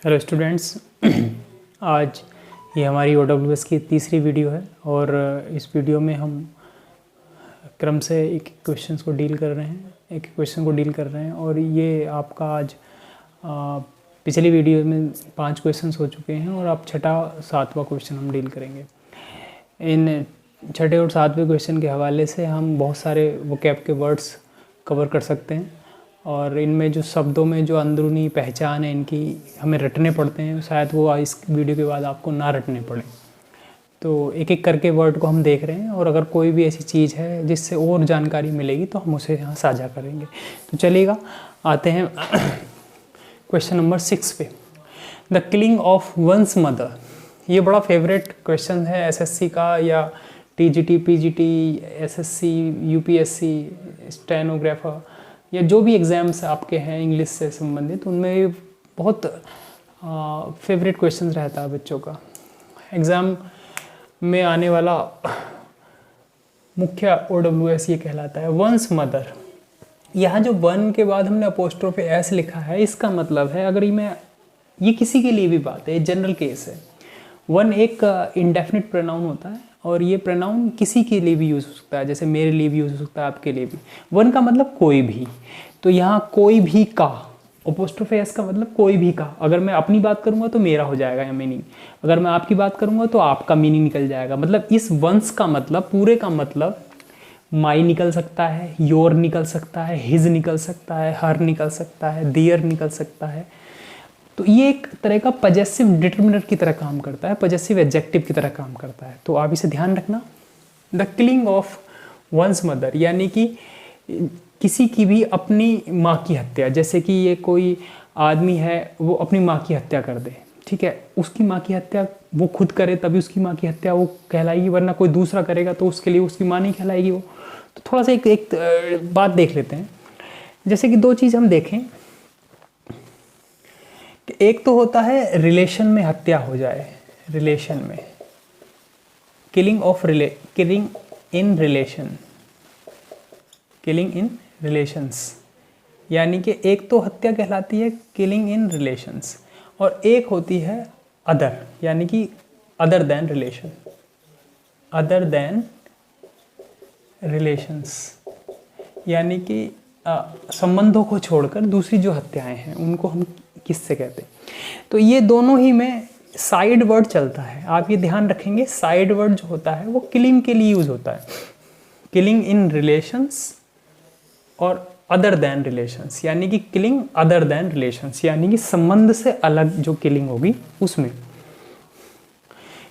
Hello students. आज ये हमारी OWS की तीसरी वीडियो है और इस वीडियो में हम क्रम से एक क्वेश्चन को डील कर रहे हैं और ये आपका आज पिछली वीडियो में 5 क्वेश्चंस हो चुके हैं और अब छठा 7वां क्वेश्चन हम डील करेंगे। इन छठे और 7वें क्वेश्चन के हवाले से हम बहुत सारे वोकैब के वर्ड्स कवर कर सकते हैं और इनमें जो शब्दों में जो अंदरूनी पहचान है इनकी हमें रटने पड़ते हैं, शायद वो इस वीडियो के बाद आपको ना रटने पड़े। तो एक एक करके वर्ड को हम देख रहे हैं और अगर कोई भी ऐसी चीज़ है जिससे और जानकारी मिलेगी तो हम उसे यहाँ साझा करेंगे। तो चलिएगा, आते हैं क्वेश्चन नंबर 6 पे। The killing of one's mother. ये बड़ा फेवरेट क्वेश्चन है SSC का या TGT, PGT, SSC, UPSC, stenographer या जो भी एग्ज़ाम्स आपके हैं इंग्लिश से संबंधित, उनमें बहुत फेवरेट क्वेश्चन रहता है बच्चों का। एग्ज़ाम में आने वाला मुख्य OWS ये कहलाता है वंस मदर। यहाँ जो वन के बाद हमने अपोस्ट्रोफी एस लिखा है, इसका मतलब है, अगर ये किसी के लिए भी बात है, जनरल केस है। वन एक इंडेफिनिट प्रोनाउन होता है और ये प्रोनाउन किसी के लिए भी यूज़ हो सकता है, जैसे मेरे लिए भी यूज़ हो सकता है, आपके लिए भी। वन का मतलब कोई भी, तो यहाँ कोई भी का, अपोस्ट्रोफी एस का मतलब कोई भी का। अगर मैं अपनी बात करूँगा तो मेरा हो जाएगा या मीनिंग, अगर मैं आपकी बात करूँगा तो आपका मीनिंग निकल जाएगा। मतलब इस वंस का मतलब, पूरे का मतलब माई निकल सकता है, योर निकल सकता है, हिज निकल सकता है, हर निकल सकता है, दियर निकल सकता है। तो ये एक तरह का पजेसिव डिटर्मिनर की तरह काम करता है, पजेसिव एडजेक्टिव की तरह काम करता है। तो आप इसे ध्यान रखना। The killing of one's mother, यानी कि किसी की भी अपनी माँ की हत्या। जैसे कि ये कोई आदमी है, वो अपनी माँ की हत्या कर दे, ठीक है, उसकी माँ की हत्या वो खुद करे तभी उसकी माँ की हत्या वो कहलाएगी, वरना कोई दूसरा करेगा तो उसके लिए उसकी माँ नहीं कहलाएगी वो। तो थोड़ा सा एक बात देख लेते हैं। जैसे कि दो चीज़ हम देखें, एक तो होता है रिलेशन में हत्या हो जाए, रिलेशन में, किलिंग इन रिलेशंस, यानी कि एक तो हत्या कहलाती है किलिंग इन रिलेशंस और एक होती है अदर, यानी कि अदर देन रिलेशंस, यानी कि संबंधों को छोड़कर दूसरी जो हत्याएं हैं उनको हम किससे कहते हैं। तो ये दोनों ही में साइड वर्ड चलता है, आप ये ध्यान रखेंगे। साइड वर्ड जो होता है वो किलिंग के लिए यूज होता है, किलिंग इन रिलेशंस और अदर देन रिलेशंस, यानी कि किलिंग अदर देन रिलेशंस, यानी कि संबंध से अलग जो किलिंग होगी उसमें।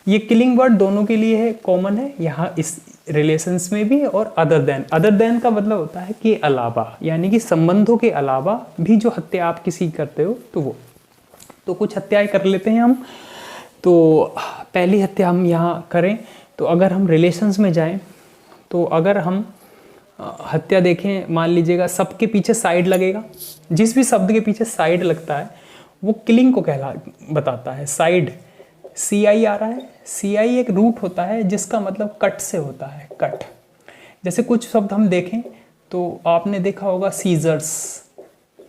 ये किलिंग वर्ड दोनों के लिए है, कॉमन है, यहाँ इस रिलेशंस में भी और अदर देन का मतलब होता है कि अलावा, यानी कि संबंधों के अलावा भी जो हत्या आप किसी करते हो तो वो। तो कुछ हत्याएं कर लेते हैं हम। तो पहली हत्या हम यहाँ करें तो अगर हम रिलेशंस में जाएं तो अगर हम हत्या देखें, मान लीजिएगा सबके पीछे साइड लगेगा, जिस भी शब्द के पीछे साइड लगता है वो किलिंग को बताता है। साइड CI आ रहा है, CI एक रूट होता है जिसका मतलब कट से होता है, कट। जैसे कुछ शब्द हम देखें तो आपने देखा होगा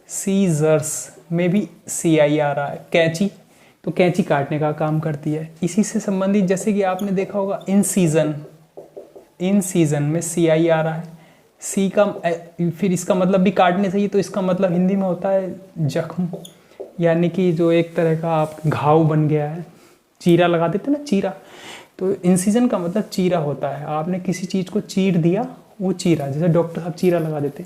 सीजर्स में भी CI आ रहा है। कैंची, तो कैंची काटने का काम करती है। इसी से संबंधित जैसे कि आपने देखा होगा इन सीजन में CI आ रहा है। सी का फिर इसका मतलब भी काटने से ही, तो इसका मतलब हिंदी में होता है जख्म, यानी कि जो एक तरह का आप घाव बन गया है। चीरा लगा देते ना, चीरा, तो इंसिजन का मतलब चीरा होता है। आपने किसी चीज़ को चीर दिया, वो चीरा, जैसे डॉक्टर साहब चीरा लगा देते।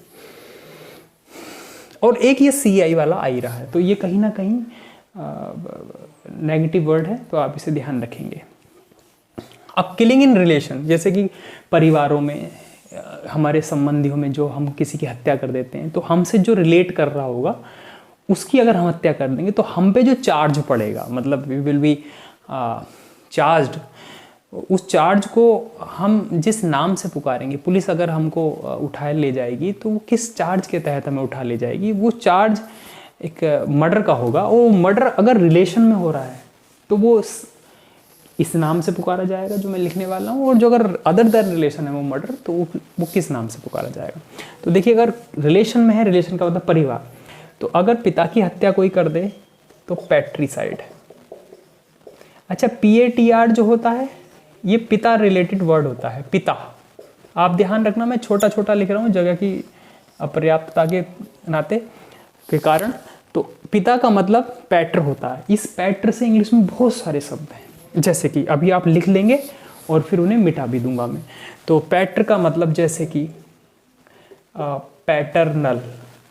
और एक ये CI वाला आ ही रहा है, तो ये कहीं ना कहीं नेगेटिव वर्ड है, तो आप इसे ध्यान रखेंगे। अब किलिंग इन रिलेशन, जैसे कि परिवारों में, हमारे संबंधियों में जो हम किसी की हत्या कर देते हैं, तो हमसे जो रिलेट कर रहा होगा उसकी अगर हम हत्या कर देंगे तो हम पे जो चार्ज पड़ेगा, मतलब वी विल बी चार्ज्ड, उस चार्ज को हम जिस नाम से पुकारेंगे, पुलिस अगर हमको उठाए ले जाएगी तो वो किस चार्ज के तहत हमें उठा ले जाएगी, वो चार्ज एक मर्डर का होगा। वो मर्डर अगर रिलेशन में हो रहा है तो वो इस नाम से पुकारा जाएगा जो मैं लिखने वाला हूँ, और जो अगर अदर देन रिलेशन है वो मर्डर, तो वो किस नाम से पुकारा जाएगा। तो देखिए, अगर रिलेशन में है, रिलेशन का मतलब परिवार, तो अगर पिता की हत्या कोई कर दे तो पैट्रीसाइड। अच्छा, PATR जो होता है ये पिता रिलेटेड वर्ड होता है, पिता। आप ध्यान रखना, मैं छोटा छोटा लिख रहा हूँ जगह की अपर्याप्तता के नाते के कारण। तो पिता का मतलब पैटर होता है। इस पैटर से इंग्लिश में बहुत सारे शब्द हैं, जैसे कि अभी आप लिख लेंगे और फिर उन्हें मिटा भी दूंगा मैं। तो पैटर का मतलब जैसे कि पैटर्नल,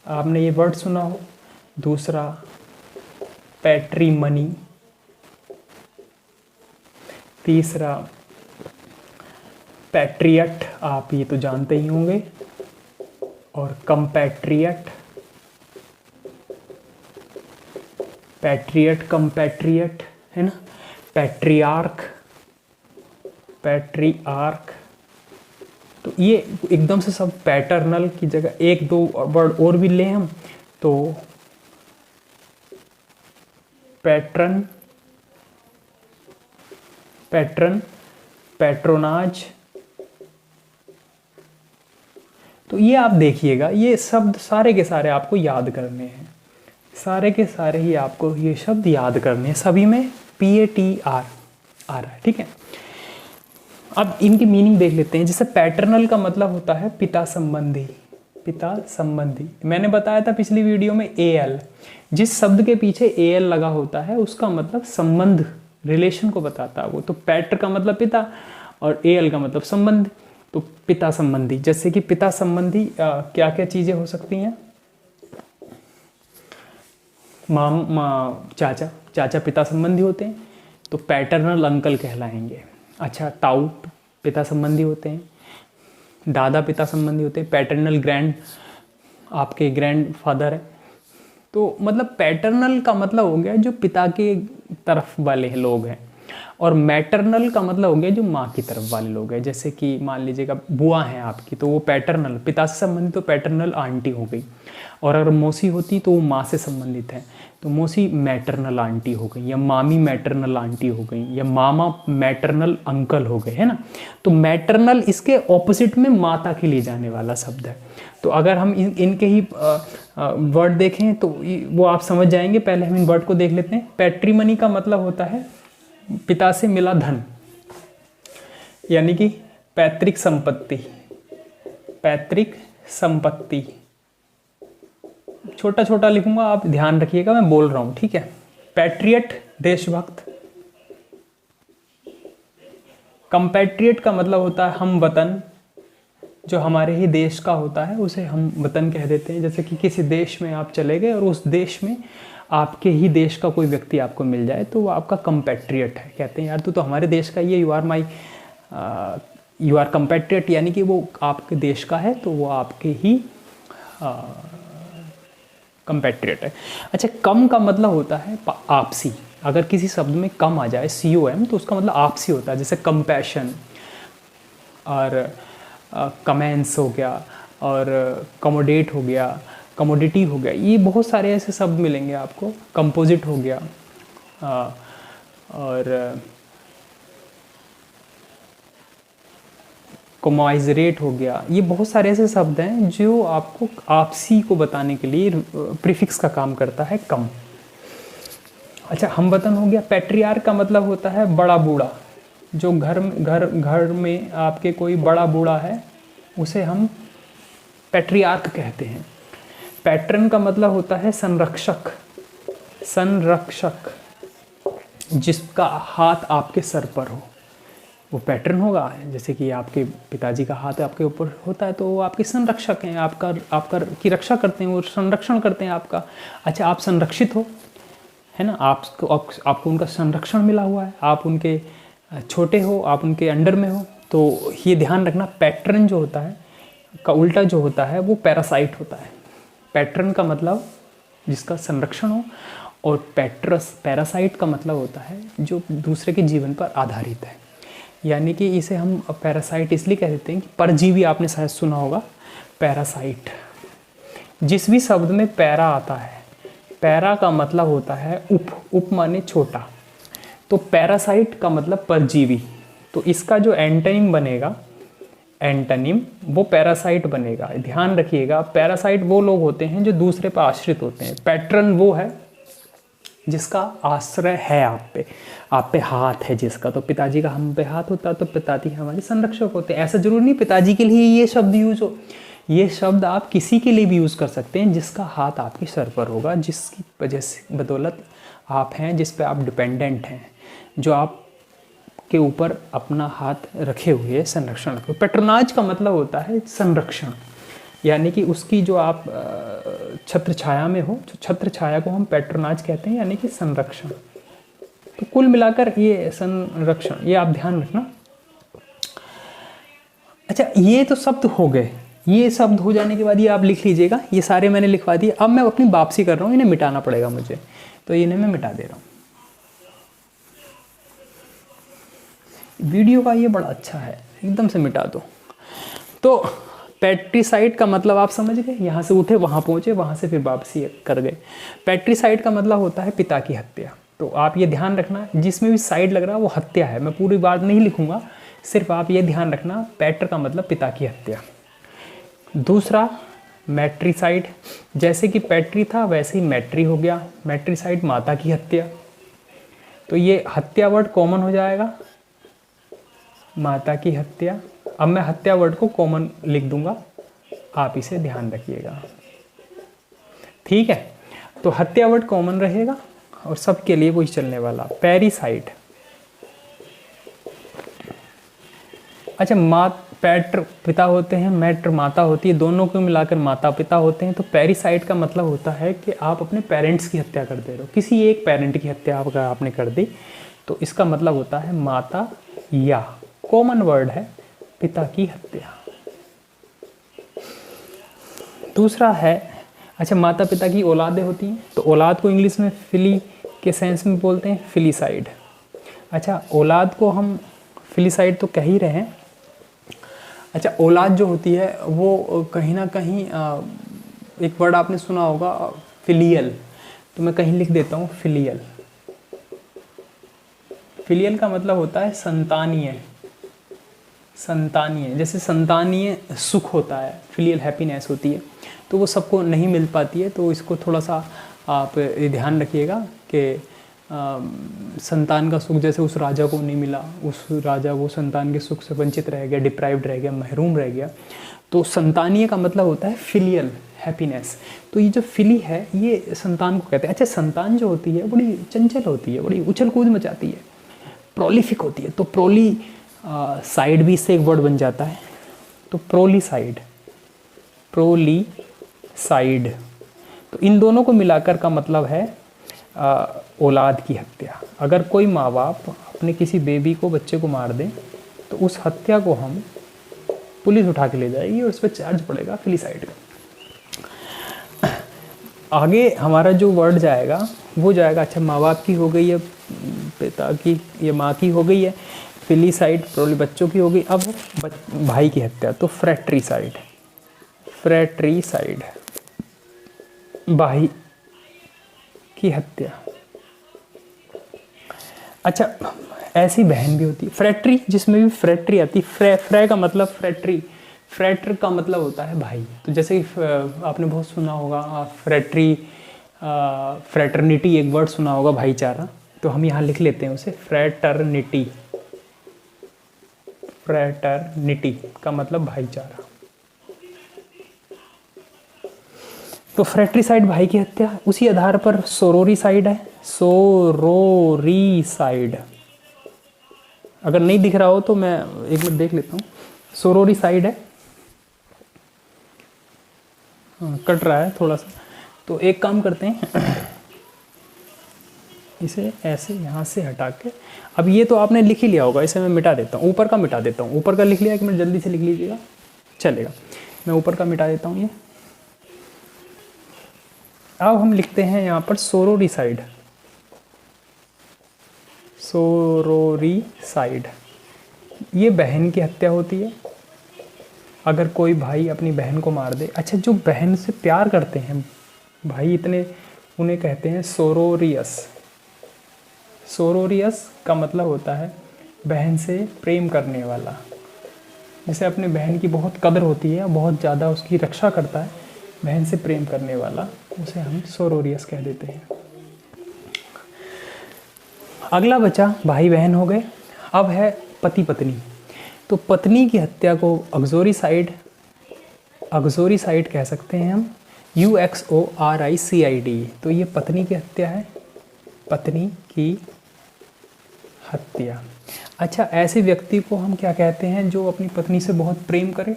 आपने ये वर्ड सुना हो। दूसरा पैट्रीमनी, तीसरा पैट्रियट, आप ये तो जानते ही होंगे, और कंपैट्रियट, पैट्रियट कंपैट्रियट है ना, पैट्रियार्क, पैट्रियार्क। तो ये एकदम से सब पैटर्नल की जगह एक दो वर्ड और भी लें हम तो पैट्रन, पैट्रन, पैट्रोनाज। तो ये आप देखिएगा, ये शब्द सारे के सारे आपको याद करने हैं, सारे के सारे ही आपको ये शब्द याद करने हैं। सभी में PATR आ रहा है, ठीक है। अब इनकी मीनिंग देख लेते हैं। जैसे पैटर्नल का मतलब होता है पिता संबंधी, पिता संबंधी। मैंने बताया था पिछली वीडियो में AL, जिस शब्द के पीछे AL लगा होता है उसका मतलब संबंध, रिलेशन को बताता है वो। तो पैटर का मतलब पिता और AL का मतलब संबंध, तो पिता संबंधी। जैसे कि पिता संबंधी क्या क्या चीजें हो सकती हैं? चाचा, चाचा पिता संबंधी होते हैं तो पैटर्नल अंकल कहलाएंगे। अच्छा, ताऊ पिता संबंधी होते हैं, दादा पिता संबंधी होते हैं, पैटर्नल ग्रैंड, आपके ग्रैंड फादर है। तो मतलब पैटर्नल का मतलब हो गया जो पिता के तरफ वाले लोग हैं, और मैटरनल का मतलब हो गया जो माँ की तरफ वाले लोग हैं। जैसे कि मान लीजिएगा बुआ हैं आपकी, तो वो पैटर्नल, पिता से संबंधित तो पैटर्नल आंटी हो गई, और अगर मौसी होती तो वो माँ से संबंधित है तो मौसी मैटरनल आंटी हो गई, या मामी मैटरनल आंटी हो गई, या मामा मैटरनल अंकल हो गए, है ना। तो मैटरनल इसके ऑपोजिट में माता के लिए जाने वाला शब्द है। तो अगर हम इनके ही वर्ड देखें तो वो आप समझ जाएंगे। पहले हम इन वर्ड को देख लेते हैं। पैट्रीमनी का मतलब होता है पिता से मिला धन, यानी कि पैतृक संपत्ति, पैतृक संपत्ति। छोटा छोटा लिखूंगा, आप ध्यान रखिएगा, मैं बोल रहा हूं, ठीक है। पैट्रियट देशभक्त, कंपैट्रियट का मतलब होता है हम वतन, जो हमारे ही देश का होता है उसे हम वतन कह देते हैं। जैसे कि किसी देश में आप चले गए और उस देश में आपके ही देश का कोई व्यक्ति आपको मिल जाए तो वो आपका कंपैट्रियट है। कहते हैं यार तू तो हमारे देश का ही है, यू आर कंपैट्रियट, यानी कि वो आपके देश का है तो वो आपके ही कंपैट्रियट है। अच्छा, कम का मतलब होता है आपसी। अगर किसी शब्द में कम आ जाए COM तो उसका मतलब आपसी होता है। जैसे कंपैशन और कमेंस हो गया, और कमोडेट हो गया, कमोडिटी हो गया, ये बहुत सारे ऐसे शब्द मिलेंगे आपको। कंपोजिट हो गया, और कॉमाइजरेट हो गया। ये बहुत सारे ऐसे शब्द हैं जो आपको आपसी को बताने के लिए प्रीफिक्स का काम करता है, कम। अच्छा, हमवतन हो गया। पैट्रियार्क का मतलब होता है बड़ा बूढ़ा, जो घर में आपके कोई बड़ा बूढ़ा है उसे हम पैट्रियार्क कहते हैं। पैट्रन का मतलब होता है संरक्षक, संरक्षक, जिसका हाथ आपके सर पर हो वो पैट्रन होगा। जैसे कि आपके पिताजी का हाथ आपके ऊपर होता है तो वो आपके संरक्षक हैं, आपका की रक्षा करते हैं, वो संरक्षण करते हैं आपका। अच्छा, आप संरक्षित हो, है ना, आपको उनका संरक्षण मिला हुआ है, आप उनके छोटे हो, आप उनके अंडर में हो। तो ये ध्यान रखना, पैट्रन जो होता है का उल्टा जो होता है वो पैरासाइट होता है। पैट्रन का मतलब जिसका संरक्षण हो, और पैरासाइट का मतलब होता है जो दूसरे के जीवन पर आधारित है। यानी कि इसे हम पैरासाइट इसलिए कह देते हैं कि परजीवी, आपने शायद सुना होगा पैरासाइट। जिस भी शब्द में पैरा आता है, पैरा का मतलब होता है उप माने छोटा, तो पैरासाइट का मतलब परजीवी। तो इसका जो एंटोनिम बनेगा, एंटोनिम वो पैरासाइट बनेगा। ध्यान रखिएगा, पैरासाइट वो लोग होते हैं जो दूसरे पर आश्रित होते हैं। पैट्रन वो है जिसका आश्रय है आप पे हाथ है जिसका। तो पिताजी का हम पे हाथ होता तो पिताजी हमारे संरक्षक होते। ऐसा जरूरी नहीं पिताजी के लिए ये शब्द यूज हो, ये शब्द आप किसी के लिए भी यूज़ कर सकते हैं जिसका हाथ आपके सर पर होगा, जिसकी वजह से बदौलत आप हैं, जिस पे आप डिपेंडेंट हैं, जो आप के ऊपर अपना हाथ रखे हुए संरक्षण रखे। पैट्रोनाज का मतलब होता है संरक्षण, यानी कि उसकी जो आप छत्र छाया में हो, तो छत्र छाया को हम पैट्रोनाज कहते हैं, यानी कि संरक्षण। तो कुल मिलाकर ये संरक्षण, ये आप ध्यान रखना। अच्छा, ये तो शब्द हो गए। ये शब्द हो जाने के बाद ये आप लिख लीजिएगा, ये सारे मैंने लिखवा दिए। अब मैं अपनी वापसी कर रहा हूँ, इन्हें मिटाना पड़ेगा मुझे, तो इन्हें मैं मिटा दे रहा हूँ। वीडियो का ये बड़ा अच्छा है, एकदम से मिटा दो। तो पैट्रिसाइड का मतलब आप समझ गए, यहाँ से उठे वहाँ पहुँचे, वहाँ से फिर वापसी कर गए। पैट्रिसाइड का मतलब होता है पिता की हत्या। तो आप ये ध्यान रखना, जिसमें भी साइड लग रहा है वो हत्या है। मैं पूरी बात नहीं लिखूंगा, सिर्फ आप ये ध्यान रखना, पैट्र का मतलब पिता की हत्या। दूसरा मैट्रिसाइड, जैसे कि पैट्री था वैसे ही मैट्री हो गया। मैट्रिसाइड माता की हत्या, तो ये हत्या वर्ड कॉमन हो जाएगा, माता की हत्या। अब मैं हत्या वर्ड को कॉमन लिख दूंगा, आप इसे ध्यान रखिएगा, ठीक है। तो हत्या वर्ड कॉमन रहेगा और सबके लिए वही चलने वाला। पैरिसाइड, अच्छा, पैट्र पिता होते हैं, मैट्र माता होती है, दोनों को मिलाकर माता पिता होते हैं। तो पैरिसाइड का मतलब होता है कि आप अपने पेरेंट्स की हत्या कर दे रहे हो, किसी एक पेरेंट की हत्या आपने कर दी, तो इसका मतलब होता है माता या कॉमन वर्ड है पिता की हत्या। दूसरा है, अच्छा, माता पिता की औलादें होती हैं, तो औलाद को इंग्लिश में फिली के सेंस में बोलते हैं, फिलीसाइड। अच्छा, औलाद को हम फिलीसाइड तो कह ही रहे हैं। अच्छा, औलाद जो होती है वो कहीं ना कहीं एक वर्ड आपने सुना होगा फिलियल, तो मैं कहीं लिख देता हूँ फिलियल। फिलियल का मतलब होता है संतानीय। संतानीय, जैसे संतानीय सुख होता है, फिलियल हैप्पीनेस होती है, तो वो सबको नहीं मिल पाती है। तो इसको थोड़ा सा आप ध्यान रखिएगा कि संतान का सुख जैसे उस राजा को नहीं मिला, उस राजा वो संतान के सुख से वंचित रह गया, डिप्राइव्ड रह गया, महरूम रह गया। तो संतानीय का मतलब होता है फिलियल हैप्पीनेस। तो ये जो फिली है ये संतान को कहते हैं। अच्छा, संतान जो होती है बड़ी चंचल होती है, बड़ी उछल कूद मचाती है, प्रोलिफिक होती है। तो प्रोली साइड भी इससे एक वर्ड बन जाता है, तो प्रोलीसाइड, प्रोलीसाइड। तो इन दोनों को मिलाकर का मतलब है औलाद की हत्या। अगर कोई माँ बाप अपने किसी बेबी को, बच्चे को मार दे, तो उस हत्या को हम पुलिस उठा के ले जाएगी और उस पर चार्ज पड़ेगा फिलीसाइड का। आगे हमारा जो वर्ड जाएगा वो जाएगा, अच्छा, माँ बाप की हो गई है, पिता की या माँ की हो गई है, फिलीसाइड प्रोली बच्चों की हो गई। अब भाई की हत्या, तो फ्रैट्रीसाइड। फ्रैट्रीसाइड, भाई की हत्या। अच्छा, ऐसी बहन भी होती है फ्रैट्री, जिसमें भी फ्रैट्री आती है। फ्रै का मतलब फ्रैट्री, फ्रैटर का मतलब होता है भाई। तो जैसे कि आपने बहुत सुना होगा फ्रैट्री, फ्रैटर्निटी एक वर्ड सुना होगा, भाईचारा। तो हम यहाँ लिख लेते हैं उसे फ्रैटर्निटी। फ्रैटर्निटी का मतलब भाईचारा। तो फ्रैट्रीसाइड भाई की हत्या। उसी आधार पर सोरोरीसाइड है, सोरोरीसाइड। अगर नहीं दिख रहा हो तो मैं एक मिनट देख लेता हूँ। सोरोरीसाइड है, कट रहा है थोड़ा सा, तो एक काम करते हैं इसे ऐसे यहाँ से हटा के, अब ये तो आपने लिख ही लिया होगा, इसे मैं मिटा देता हूँ, ऊपर का मिटा देता हूँ। ऊपर का लिख लिया कि मैं जल्दी से लिख लीजिएगा, चलेगा। मैं ऊपर का मिटा देता हूँ ये। अब हम लिखते हैं यहाँ पर सोरोरीसाइड। सोरोरीसाइड, ये बहन की हत्या होती है अगर कोई भाई अपनी बहन को मार दे। अच्छा, जो बहन से प्यार करते हैं भाई इतने, उन्हें कहते हैं सोरोरियस। सोरोरियस का मतलब होता है बहन से प्रेम करने वाला, जैसे अपने बहन की बहुत कदर होती है, बहुत ज़्यादा उसकी रक्षा करता है, बहन से प्रेम करने वाला, उसे हम सोरोरियस कह देते हैं। अगला बचा भाई बहन हो गए। अब है पति पत्नी। तो पत्नी की हत्या को अग्जोरिसाइड कह सकते हैं हम, UXORICID। तो ये पत्नी की हत्या है, पत्नी की हत्या। अच्छा, ऐसे व्यक्ति को हम क्या कहते हैं जो अपनी पत्नी से बहुत प्रेम करे?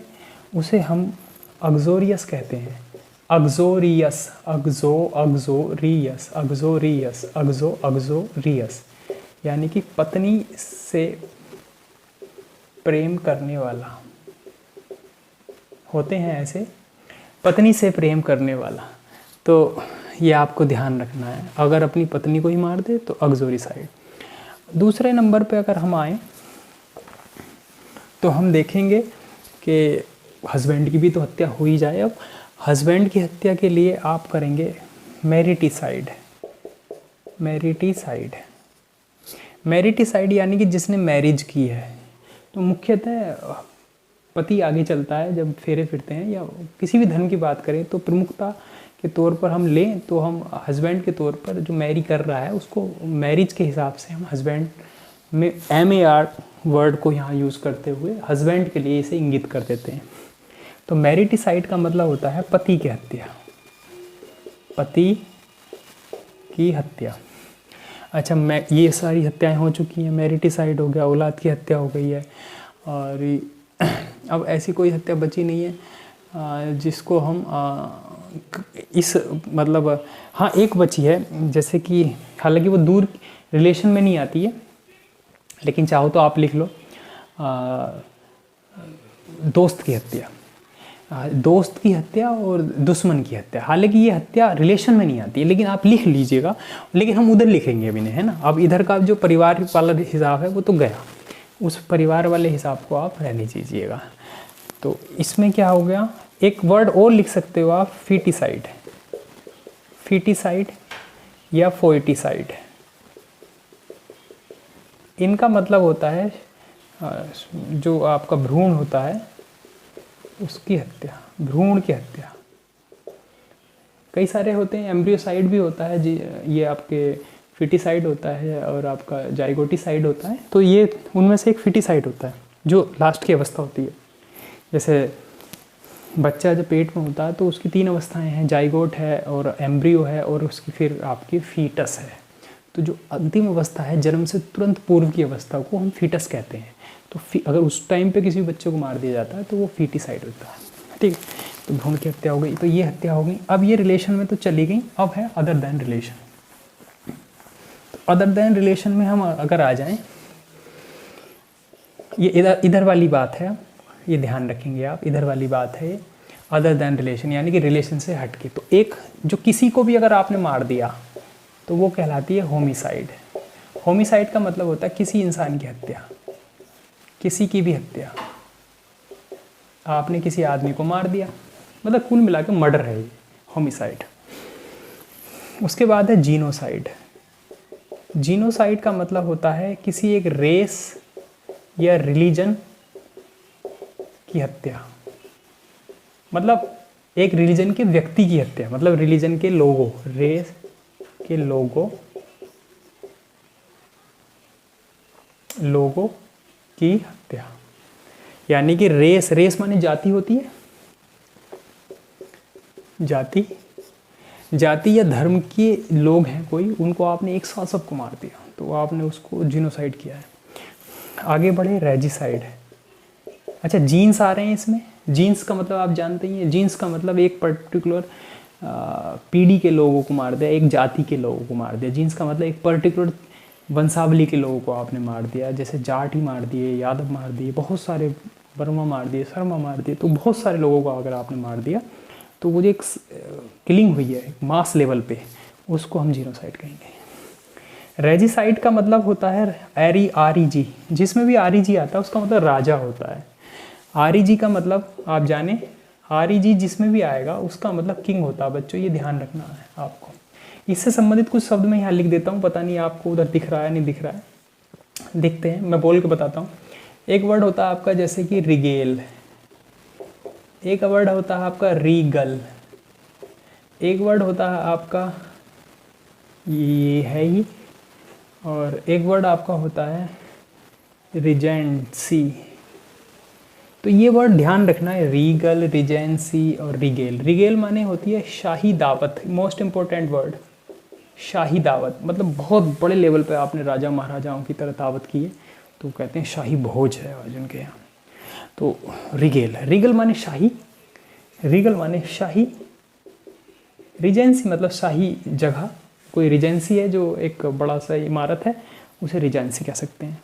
उसे हम अग्जोरियस कहते हैं। अग्जोरियस यानी कि पत्नी से प्रेम करने वाला। होते हैं ऐसे, पत्नी से प्रेम करने वाला। तो ये आपको ध्यान रखना है, अगर अपनी पत्नी को ही मार दे तो अग्जोरिसाइड। दूसरे नंबर पे अगर हम आए तो हम देखेंगे कि हस्बैंड की भी तो हत्या हो ही जाए। अब हस्बैंड की हत्या के लिए आप करेंगे मैरिटिसाइड। मैरिटिसाइड यानी कि जिसने मैरिज की है। तो मुख्यतः पति आगे चलता है जब फेरे फिरते हैं, या किसी भी धर्म की बात करें तो प्रमुखता के तौर पर हम लें तो हम हस्बैंड के तौर पर जो मैरी कर रहा है उसको मैरिज के हिसाब से हम हस्बैंड में MAR वर्ड को यहाँ यूज़ करते हुए हस्बैंड के लिए इसे इंगित कर देते हैं। तो मैरिटिसाइड का मतलब होता है पति की हत्या, पति की हत्या। अच्छा, ये सारी हत्याएं हो चुकी हैं, मैरिटिसाइड हो गया, औलाद की हत्या हो गई है, और अब ऐसी कोई हत्या बची नहीं है जिसको हम इस मतलब, हाँ एक बची है, जैसे कि हालांकि वो दूर रिलेशन में नहीं आती है, लेकिन चाहो तो आप लिख लो, दोस्त की हत्या। दोस्त की हत्या और दुश्मन की हत्या। हालांकि ये हत्या रिलेशन में नहीं आती है, लेकिन आप लिख लीजिएगा, लेकिन हम उधर लिखेंगे अभी नहीं, है ना। अब इधर का जो परिवार वाला हिसाब है वो तो गया, उस परिवार वाले हिसाब को आप रहने दीजिएगा। तो इसमें क्या हो गया, एक वर्ड और लिख सकते हो आप, फीटिसाइड या फोइटिसाइड। इनका मतलब होता है जो आपका भ्रूण होता है उसकी हत्या, भ्रूण की हत्या। कई सारे होते हैं, एम्ब्रियोसाइड भी होता है जी, ये आपके फिटिसाइड होता है और आपका जाइगोटिसाइड होता है। तो ये उनमें से एक फिटिसाइड होता है जो लास्ट की अवस्था होती है। जैसे बच्चा जब पेट में होता है तो उसकी 3 अवस्थाएं हैं, जाइगोट है और एम्ब्रियो है और उसकी फिर आपकी फीटस है। तो जो अंतिम अवस्था है, जन्म से तुरंत पूर्व की अवस्था को हम फीटस कहते हैं। तो अगर उस टाइम पे किसी बच्चे को मार दिया जाता है तो वो फीटिसाइड होता है, ठीक है। तो भ्रूण की हत्या हो गई, तो ये हत्या हो गई। अब ये रिलेशन में तो चली गई, अब है अदर देन रिलेशन। तो अदर देन रिलेशन में हम अगर आ जाएं, ये इधर वाली बात है, ये ध्यान रखेंगे आप, इधर वाली बात है अदर देन रिलेशन, यानी कि रिलेशन से हटके। तो एक जो किसी को भी अगर आपने मार दिया तो वो कहलाती है होमिसाइड। होमिसाइड का मतलब होता है किसी इंसान की हत्या, किसी की भी हत्या। आपने किसी आदमी को मार दिया, मतलब कुल मिला के मर्डर है ये, होमिसाइड। उसके बाद है जीनोसाइड। जीनोसाइड का मतलब होता है किसी एक रेस या रिलीजन की हत्या, मतलब एक रिलीजन के व्यक्ति की हत्या, मतलब रिलीजन के लोगों, रेस के लोगों की हत्या। यानी कि रेस माने जाति होती है, जाति या धर्म के लोग हैं कोई, उनको आपने एक साथ सबको मार दिया तो आपने उसको जीनोसाइड किया है। आगे बढ़े, रेजिसाइड है। अच्छा, जीन्स आ रहे हैं इसमें। जीन्स का मतलब आप जानते ही हैं, जीन्स का मतलब एक पर्टिकुलर पीढ़ी के लोगों को मार दिया, एक जाति के लोगों को मार दिया। जीन्स का मतलब एक पर्टिकुलर वंशावली के लोगों को आपने मार दिया, जैसे जाट ही मार दिए, यादव मार दिए, बहुत सारे वर्मा मार दिए, शर्मा मार दिए। तो बहुत सारे लोगों को अगर आपने मार दिया तो वो जो एक किलिंग हुई है मास लेवल पे, उसको हम जीनोसाइड कहेंगे। रेजिसाइड का मतलब होता है REG, जिसमें भी REG आता है उसका मतलब राजा होता है। REG का मतलब आप जाने, REG जिसमें भी आएगा उसका मतलब किंग होता है। बच्चों ये ध्यान रखना है आपको। इससे संबंधित कुछ शब्द मैं यहाँ लिख देता हूँ, पता नहीं आपको उधर दिख रहा है नहीं दिख रहा है, देखते हैं, मैं बोल के बताता हूँ। एक वर्ड होता है आपका जैसे कि रिगेल, एक वर्ड होता है आपका रीगल, एक वर्ड होता है आपका ये है ही और एक वर्ड आपका होता है रिजेंसी। तो ये वर्ड ध्यान रखना है, रीगल, रिजेंसी और रिगेल। रिगेल माने होती है शाही दावत, मोस्ट इम्पोर्टेंट वर्ड, शाही दावत। मतलब बहुत बड़े लेवल पे आपने राजा महाराजाओं की तरह दावत की है तो कहते हैं शाही भोज है आज उनके यहाँ। तो रिगेल, रिगल माने शाही, रिगल माने शाही, रिजेंसी मतलब शाही जगह। कोई रिजेंसी है जो एक बड़ा सा इमारत है, उसे रिजेंसी कह सकते हैं।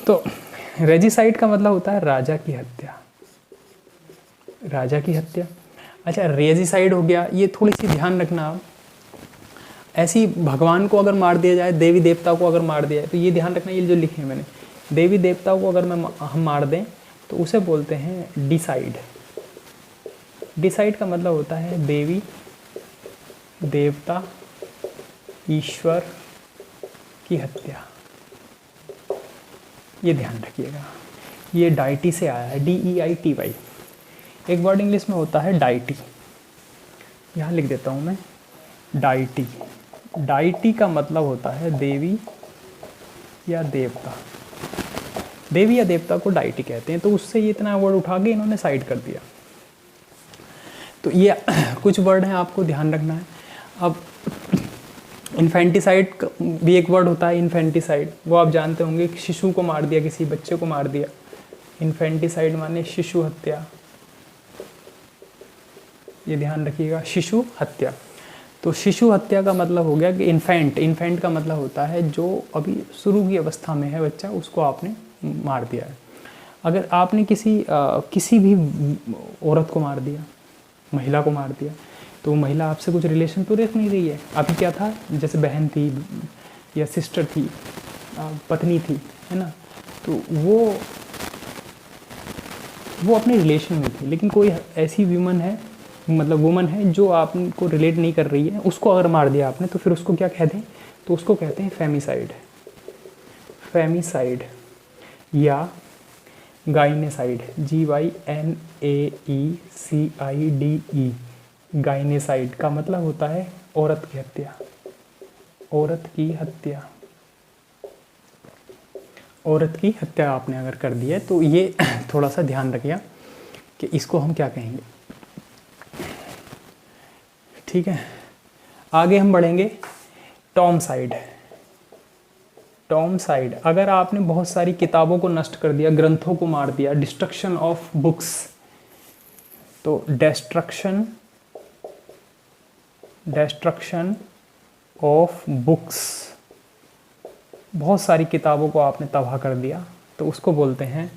तो रेजिसाइड का मतलब होता है राजा की हत्या, राजा की हत्या। अच्छा, रेजिसाइड हो गया, ये थोड़ी सी ध्यान रखना आप। ऐसी भगवान को अगर मार दिया जाए, देवी देवता को अगर मार दिया जाए, तो ये ध्यान रखना, ये जो लिखे हैं मैंने, देवी देवताओं को अगर हम मार दें तो उसे बोलते हैं डिसाइड। डिसाइड का मतलब होता है देवी देवता ईश्वर की हत्या। ये ध्यान रखिएगा, ये डाइटी से आया है, DEITY। एक वर्ड इंग्लिश में होता है डाइटी, यहाँ लिख देता हूँ मैं, डाइटी। डाइटी का मतलब होता है देवी या देवता, देवी या देवता को डाइटी कहते हैं। तो उससे ये इतना वर्ड उठा के इन्होंने साइड कर दिया। तो ये कुछ वर्ड हैं आपको ध्यान रखना है। अब इन्फेंटिसाइड भी एक वर्ड होता है, इन्फेंटिसाइड, वो आप जानते होंगे, शिशु को मार दिया, किसी बच्चे को मार दिया। इन्फेंटिसाइड माने शिशु हत्या, ये ध्यान रखिएगा, शिशु हत्या। तो शिशु हत्या का मतलब हो गया कि इन्फेंट, इन्फेंट का मतलब होता है जो अभी शुरू की अवस्था में है बच्चा, उसको आपने मार दिया है। अगर आपने किसी भी औरत को मार दिया, महिला को मार दिया, तो महिला आपसे कुछ रिलेशन तो रख नहीं रही है। अभी क्या था, जैसे बहन थी या सिस्टर थी, पत्नी थी, है ना, तो वो अपने रिलेशन में थी। लेकिन कोई ऐसी वुमन है जो आपको रिलेट नहीं कर रही है, उसको अगर मार दिया आपने, तो फिर उसको क्या कहते हैं, तो उसको कहते हैं फेमिसाइड, फेमिसाइड या गाइनेसाइड, GYNAECIDE। गाइनेसाइड का मतलब होता है औरत की हत्या, औरत की हत्या, औरत की हत्या आपने अगर कर दी है तो ये थोड़ा सा ध्यान रखिए कि इसको हम क्या कहेंगे। ठीक है, आगे हम बढ़ेंगे। टॉमसाइड, टॉमसाइड, अगर आपने बहुत सारी किताबों को नष्ट कर दिया, ग्रंथों को मार दिया, डिस्ट्रक्शन ऑफ बुक्स, तो डिस्ट्रक्शन ऑफ बुक्स, बहुत सारी किताबों को आपने तबाह कर दिया, तो उसको बोलते हैं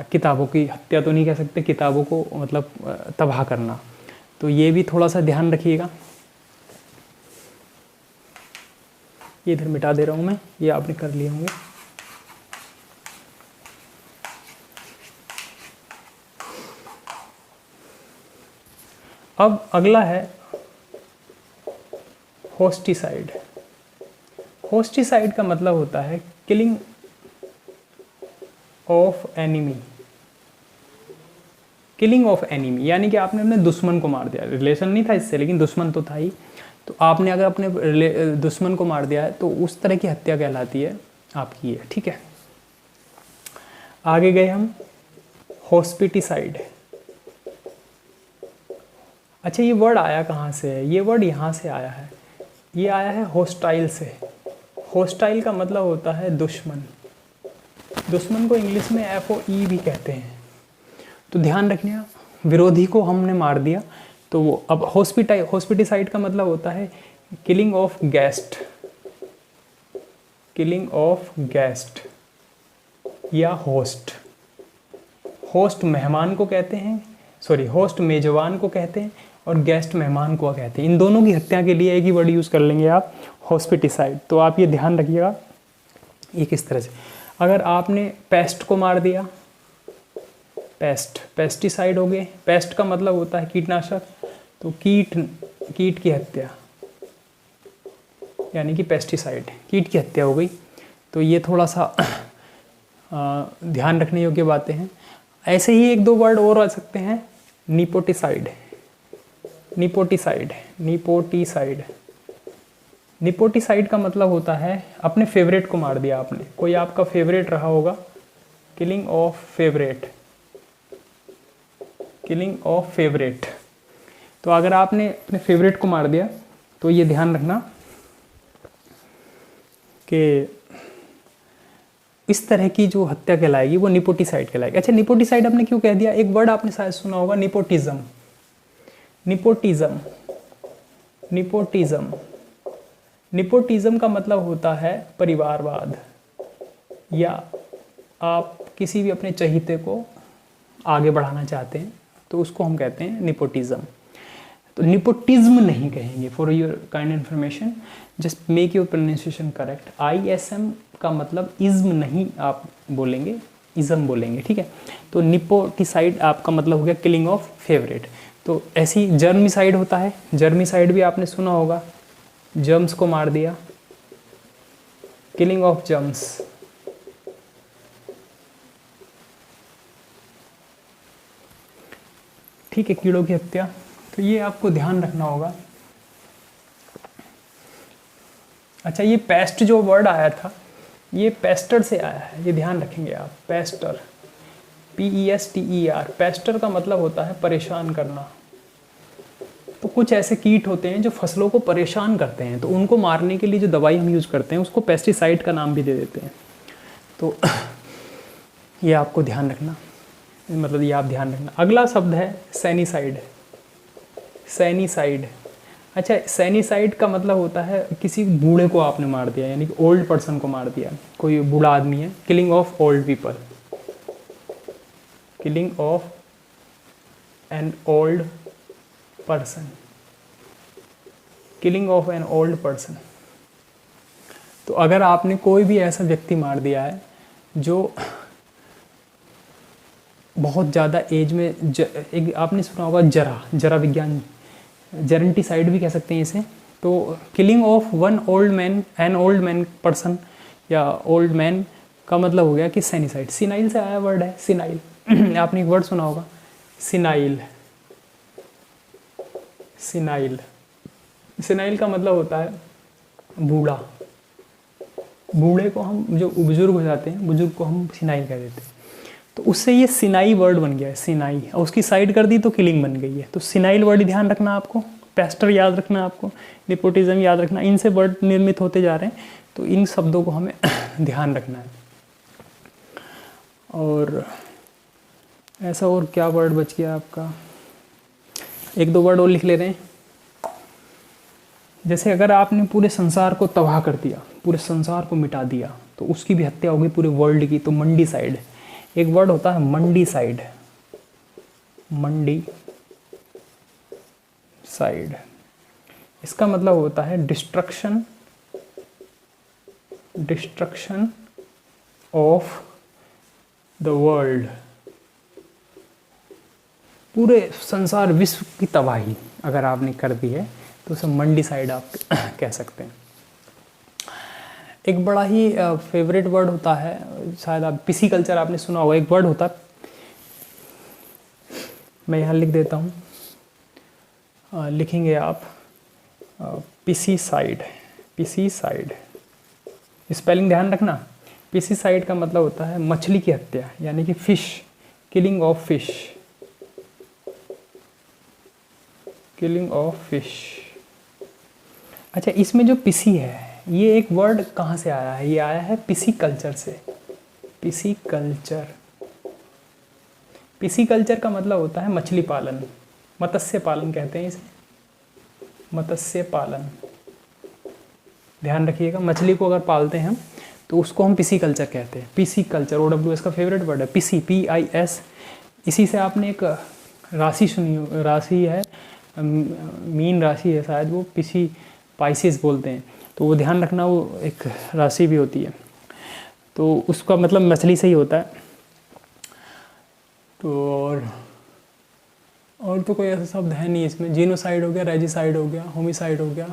किताबों की हत्या तो नहीं कह सकते, किताबों को मतलब तबाह करना। तो ये भी थोड़ा सा ध्यान रखिएगा। ये इधर मिटा दे रहा हूँ मैं, ये आपने कर लिए होंगे। अब अगला है होस्टिसाइड। होस्टिसाइड का मतलब होता है killing of enemy, killing of enemy, यानी कि आपने अपने दुश्मन को मार दिया। रिलेशन नहीं था इससे, लेकिन दुश्मन तो था ही। तो आपने अगर अपने दुश्मन को मार दिया है तो उस तरह की हत्या कहलाती है आपकी है। ठीक है, आगे गए हम, हॉस्पिटिसाइड। अच्छा, ये वर्ड आया कहाँ से है? ये वर्ड यहाँ से आया है, ये आया है हॉस्टाइल से। हॉस्टाइल का मतलब होता है दुश्मन, दुश्मन को इंग्लिश में FOE भी कहते हैं। तो ध्यान रखना, विरोधी को हमने मार दिया तो वो अब हॉस्पिटिसाइड का मतलब होता है killing of guest, killing of guest या होस्ट। होस्ट मेहमान को कहते हैं, सॉरी, होस्ट मेजबान को कहते हैं और गेस्ट मेहमान को कहते हैं। इन दोनों की हत्या के लिए एक ही वर्ड यूज़ कर लेंगे आप, हॉस्पिटिसाइड। तो आप ये ध्यान रखिएगा ये किस तरह से। अगर आपने पेस्ट को मार दिया, पेस्टिसाइड हो गए। पेस्ट का मतलब होता है कीटनाशक, तो कीट की हत्या यानी कि पेस्टिसाइड, कीट की हत्या हो गई। तो ये थोड़ा सा ध्यान रखने योग्य बातें हैं। ऐसे ही एक दो वर्ड और आ सकते हैं, निपोटिसाइड, निपोटिसाइड, निपोटिसाइड, निपोटिसाइड का मतलब होता है अपने फेवरेट को मार दिया आपने, कोई आपका फेवरेट रहा होगा, killing of favourite, killing of favourite. तो अगर आपने अपने फेवरेट को मार दिया तो ये ध्यान रखना कि इस तरह की जो हत्या कहलाएगी वो निपोटिसाइड कहलाएगी। अच्छा, निपोटिसाइड आपने क्यों कह दिया? एक वर्ड आपने शायद सुना होगा, निपोटिज्म। निपोटिज्म, निपोटिज्म, निपोटिज्म का मतलब होता है परिवारवाद, या आप किसी भी अपने चहीते को आगे बढ़ाना चाहते हैं तो उसको हम कहते हैं निपोटिज्म। तो निपोटिज्म नहीं कहेंगे, for your kind information, just make your pronunciation correct. ISM का मतलब इज्म नहीं आप बोलेंगे, इज्म बोलेंगे, ठीक है। तो निपोटिसाइड आपका मतलब हो गया किलिंग ऑफ फेवरेट। तो ऐसी जर्मिसाइड होता है, जर्मिसाइड भी आपने सुना होगा, जर्म्स को मार दिया, किलिंग ऑफ जर्म्स। ठीक है, कीड़ों की हत्या। तो ये आपको ध्यान रखना होगा। अच्छा, ये पेस्ट जो वर्ड आया था ये पेस्टर से आया है, ये ध्यान रखेंगे आप। पेस्टर, PESTER, पेस्टर का मतलब होता है परेशान करना। तो कुछ ऐसे कीट होते हैं जो फसलों को परेशान करते हैं, तो उनको मारने के लिए जो दवाई हम यूज़ करते हैं उसको पेस्टिसाइड का नाम भी दे देते हैं। तो ये आपको ध्यान रखना, मतलब ये आप ध्यान रखना। अगला शब्द है सैनिसाइड, सैनिसाइड। अच्छा, सैनिसाइड का मतलब होता है किसी बूढ़े को आपने मार दिया, यानी कि ओल्ड पर्सन को मार दिया, कोई बूढ़ा आदमी है, killing of old people, killing of an old person, killing of an old person. तो अगर आपने कोई भी ऐसा व्यक्ति मार दिया है जो बहुत ज़्यादा एज में एक आपने सुना होगा जरा विज्ञान, जेरेंटिसाइड भी कह सकते हैं इसे। तो killing of one old man, an old man person या ओल्ड मैन का मतलब हो गया कि सैनिसाइड। सिनाइल से आया वर्ड है, सिनाइल। आपने एक वर्ड सुना होगा, सिनाइल, सिनाइल। सिनाइल का मतलब होता है बूढ़ा। बूढ़े को हम, जो बुजुर्ग हो जाते हैं, बुजुर्ग को हम सिनाइल कह देते हैं। तो उससे ये सिनाई वर्ड बन गया है, सिनाई, और उसकी साइड कर दी तो किलिंग बन गई है। तो सिनाइल वर्ड ध्यान रखना आपको, पेस्टर याद रखना आपको, निपोटिज्म याद रखना, इनसे वर्ड निर्मित होते जा रहे हैं। तो इन शब्दों को हमें ध्यान रखना है। और ऐसा और क्या वर्ड बच गया आपका? एक दो वर्ड और लिख ले रहे हैं। जैसे अगर आपने पूरे संसार को तबाह कर दिया, पूरे संसार को मिटा दिया, तो उसकी भी हत्या होगी पूरे वर्ल्ड की। तो मंडी साइड, एक वर्ड होता है मंडी साइड, मंडी साइड। इसका मतलब होता है destruction, destruction of the world, पूरे संसार विश्व की तबाही अगर आपने कर दी है तो उसे मंडी साइड आप कह सकते हैं। एक बड़ा ही फेवरेट वर्ड होता है, शायद आप पिसीकल्चर आपने सुना होगा। एक वर्ड होता है, मैं यहाँ लिख देता हूँ, लिखेंगे आप पिसीसाइड, पिसीसाइड। स्पेलिंग ध्यान रखना। पिसीसाइड का मतलब होता है मछली की हत्या, यानी कि fish, killing of fish, killing of fish. अच्छा, इसमें जो पिसी है, ये एक वर्ड कहाँ से आया है? ये आया है पिसीकल्चर से, पिसीकल्चर। पिसीकल्चर का मतलब होता है मछली पालन, मत्स्य पालन कहते हैं इसे, मत्स्य पालन। ध्यान रखिएगा, मछली को अगर पालते हैं हम तो उसको हम पिसीकल्चर कहते हैं। पिसीकल्चर, OWS का फेवरेट वर्ड है, पिसी, PIS। इसी से आपने एक राशि सुनी, राशि है, मीन राशि है शायद, वो पिसी पाइसिस बोलते हैं। तो वो ध्यान रखना, वो एक राशि भी होती है, तो उसका मतलब मछली से ही होता है। तो और तो कोई ऐसा शब्द है नहीं इसमें। जीनोसाइड हो गया, रेजिसाइड हो गया, होमिसाइड हो गया,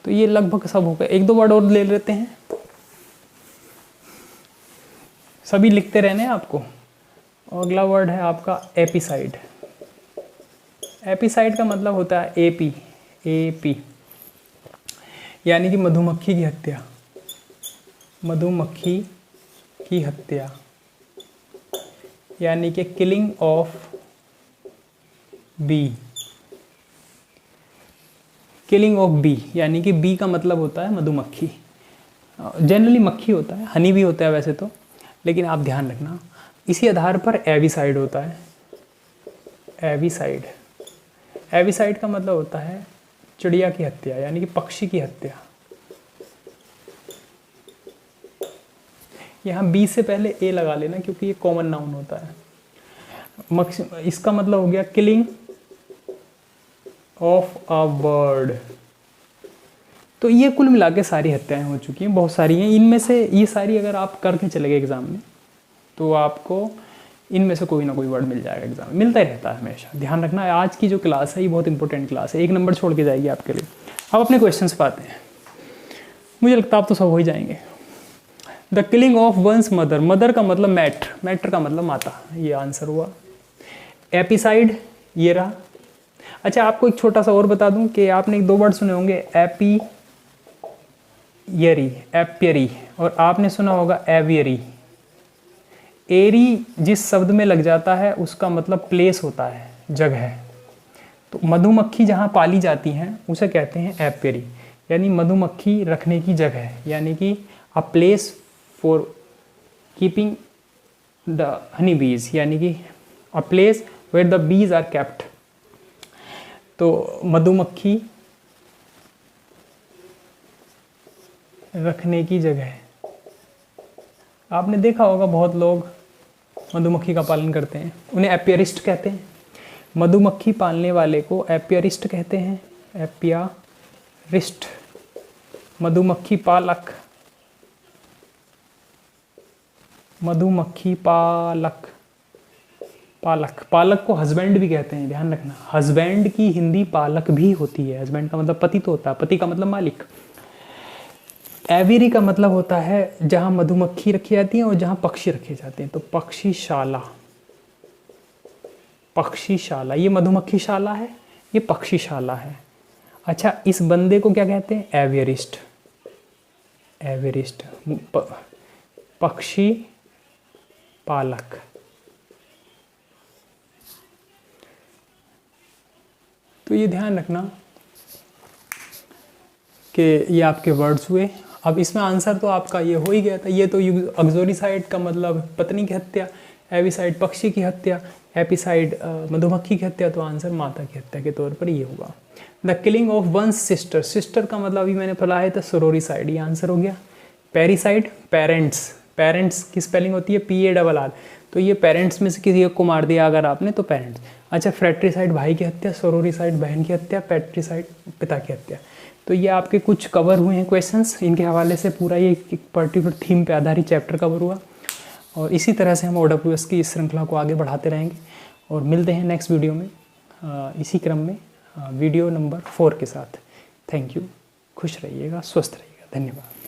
तो ये लगभग सब हो गया। एक दो वर्ड और ले लेते हैं, सभी लिखते रहने आपको। अगला वर्ड है आपका एपिसाइड। एपिसाइड का मतलब होता है AP, AP। यानी कि मधुमक्खी की हत्या, मधुमक्खी की हत्या यानी कि killing of B, killing of B यानी कि बी का मतलब होता है मधुमक्खी। जनरली मक्खी होता है, हनी भी होता है वैसे तो, लेकिन आप ध्यान रखना इसी आधार पर एविसाइड होता है। एविसाइड, एविसाइड का मतलब होता है चिड़िया की हत्या यानी कि पक्षी की हत्या। यहाँ बी से पहले ए लगा लेना क्योंकि ये कॉमन नाउन होता है। इसका मतलब हो गया किलिंग ऑफ अ बर्ड। तो ये कुल मिला के सारी हत्याएं हो चुकी हैं, बहुत सारी हैं। इनमें से ये सारी अगर आप करके चले गए एग्जाम में तो आपको इनमें से कोई ना कोई वर्ड मिल जाएगा एग्जाम में, मिलता ही रहता है हमेशा। ध्यान रखना आज की जो क्लास है ये बहुत इंपॉर्टेंट क्लास है, 1 नंबर छोड़ के जाएगी आपके लिए। अब अपने क्वेश्चंस पे आते हैं, मुझे लगता है आप तो सब हो ही जाएंगे। The killing of one's mother, mother का मतलब मैटर, मैटर का मतलब माता, ये आंसर हुआ। एपिसाइड ये रहा। अच्छा आपको एक छोटा सा और बता दूं कि आपने 2 वर्ड सुने होंगे, एपियरी, एपियरी, और आपने सुना होगा एवियरी। एरी जिस शब्द में लग जाता है उसका मतलब प्लेस होता है, जगह। तो मधुमक्खी जहाँ पाली जाती हैं उसे कहते हैं एपियरी, यानी मधुमक्खी रखने की जगह, यानी कि a place for keeping the honey बीज, यानी कि a place where the bees are kept. तो मधुमक्खी रखने की जगह। आपने देखा होगा बहुत लोग मधुमक्खी का पालन करते हैं, उन्हें एपियरिस्ट कहते हैं। मधुमक्खी पालने वाले को एपियरिस्ट कहते हैं, एपियरिस्ट। मधुमक्खी पालक, मधुमक्खी पालक, पालक, पालक को हस्बैंड भी कहते हैं, ध्यान रखना। हस्बैंड की हिंदी पालक भी होती है। हस्बैंड का मतलब पति तो होता है, पति का मतलब मालिक। एवियरी का मतलब होता है जहां मधुमक्खी रखी जाती है और जहां पक्षी रखे जाते हैं। तो पक्षीशाला, पक्षीशाला, ये मधुमक्खीशाला है, ये पक्षीशाला है। अच्छा इस बंदे को क्या कहते हैं? एवियरिस्ट, एवियरिस्ट, पक्षी पालक। तो ये ध्यान रखना कि ये आपके वर्ड्स हुए। अब इसमें आंसर तो आपका ये हो ही गया था। ये तो ऑक्सोरिसाइड का मतलब पत्नी की हत्या, एविसाइड पक्षी की हत्या, एपिसाइड मधुमक्खी की हत्या, तो आंसर माता की हत्या के तौर पर ये हुआ। The killing of one's sister, sister का मतलब अभी मैंने पढ़ा है तो सोरोरिसाइड, ये आंसर हो गया। पेरिसाइड पेरेंट्स, पेरेंट्स की स्पेलिंग होती है PARR, तो ये पेरेंट्स में से किसी एक को मार दिया अगर आपने तो पेरेंट्स। अच्छा फ्रेट्रिसाइड भाई की हत्या, सोरोरिसाइड बहन की हत्या, पैट्रिसाइड पिता की हत्या। तो ये आपके कुछ कवर हुए हैं क्वेश्चंस, इनके हवाले से पूरा ये एक पर्टिकुलर थीम पे आधारित चैप्टर कवर हुआ। और इसी तरह से हम OWS की इस श्रृंखला को आगे बढ़ाते रहेंगे और मिलते हैं नेक्स्ट वीडियो में इसी क्रम में वीडियो नंबर 4 के साथ। थैंक यू, खुश रहिएगा, स्वस्थ रहिएगा, धन्यवाद।